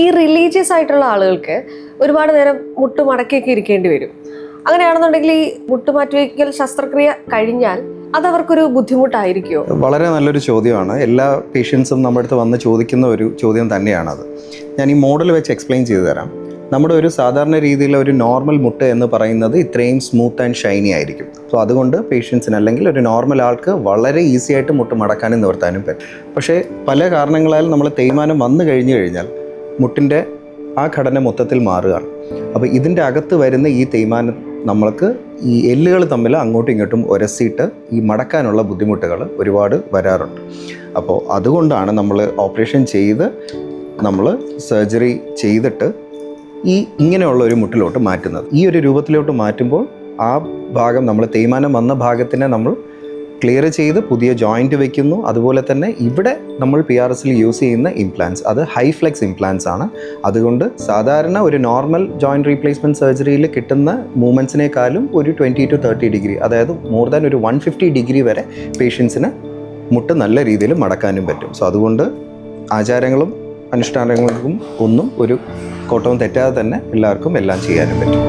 ഈ റിലീജിയസ് ആയിട്ടുള്ള ആളുകൾക്ക് ഒരുപാട് നേരം മുട്ടുമടക്കിയൊക്കെ ഇരിക്കേണ്ടി വരും. അങ്ങനെയാണെന്നുണ്ടെങ്കിൽ ഈ മുട്ടുമാറ്റിവയ്ക്കൽ ശസ്ത്രക്രിയ കഴിഞ്ഞാൽ അതവർക്കൊരു ബുദ്ധിമുട്ടായിരിക്കുമോ? വളരെ നല്ലൊരു ചോദ്യമാണ്. എല്ലാ പേഷ്യൻസും നമ്മുടെ അടുത്ത് വന്ന് ചോദിക്കുന്ന ഒരു ചോദ്യം തന്നെയാണത്. ഞാൻ ഈ മോഡൽ വെച്ച് എക്സ്പ്ലെയിൻ ചെയ്തു തരാം. നമ്മുടെ ഒരു സാധാരണ രീതിയിലെ ഒരു നോർമൽ മുട്ട് എന്ന് പറയുന്നത് ഇത്രയും സ്മൂത്ത് ആൻഡ് ഷൈനി ആയിരിക്കും. സോ അതുകൊണ്ട് പേഷ്യൻസിന് അല്ലെങ്കിൽ ഒരു നോർമൽ ആൾക്ക് വളരെ ഈസി ആയിട്ട് മുട്ട് മടക്കാനും നിവർത്താനും പറ്റും. പക്ഷേ പല കാരണങ്ങളാൽ നമ്മൾ തേയ്മാനം വന്നു കഴിഞ്ഞാൽ മുട്ടിൻ്റെ ആ ഘടന മൊത്തത്തിൽ മാറുകയാണ്. അപ്പോൾ ഇതിൻ്റെ അകത്ത് വരുന്ന ഈ തേയ്മാനം നമ്മൾക്ക് ഈ എല്ലുകൾ തമ്മിൽ അങ്ങോട്ടും ഇങ്ങോട്ടും ഉരസിയിട്ട് ഈ മടക്കാനുള്ള ബുദ്ധിമുട്ടുകൾ ഒരുപാട് വരാറുണ്ട്. അപ്പോൾ അതുകൊണ്ടാണ് നമ്മൾ ഓപ്പറേഷൻ ചെയ്ത് നമ്മൾ സർജറി ചെയ്തിട്ട് ഇങ്ങനെയുള്ള ഒരു മുട്ടിലോട്ട് മാറ്റുന്നത്. ഈ ഒരു രൂപത്തിലോട്ട് മാറ്റുമ്പോൾ ആ ഭാഗം നമ്മൾ തേയ്മാനം വന്ന ഭാഗത്തിനെ നമ്മൾ ക്ലിയർ ചെയ്ത് പുതിയ ജോയിൻറ്റ് വയ്ക്കുന്നു. അതുപോലെ തന്നെ ഇവിടെ നമ്മൾ PRSൽ യൂസ് ചെയ്യുന്ന ഇംപ്ലാൻസ് അത് ഹൈ ഫ്ലെക്സ് ഇംപ്ലാൻസ് ആണ്. അതുകൊണ്ട് സാധാരണ ഒരു നോർമൽ ജോയിൻറ്റ് റീപ്ലേസ്മെൻറ്റ് സർജറിയിൽ കിട്ടുന്ന മൂവ്മെൻറ്റ്സിനേക്കാളും ഒരു 20 to 30 ഡിഗ്രി, അതായത് മോർ ദാൻ ഒരു 150 ഡിഗ്രി വരെ പേഷ്യൻസിന് മുട്ട് നല്ല രീതിയിൽ മടക്കാനും പറ്റും. സോ അതുകൊണ്ട് ആചാരങ്ങളും അനുഷ്ഠാനങ്ങൾക്കും ഒന്നും ഒരു കോട്ടവും തെറ്റാതെ തന്നെ എല്ലാവർക്കും എല്ലാം ചെയ്യാനും പറ്റും.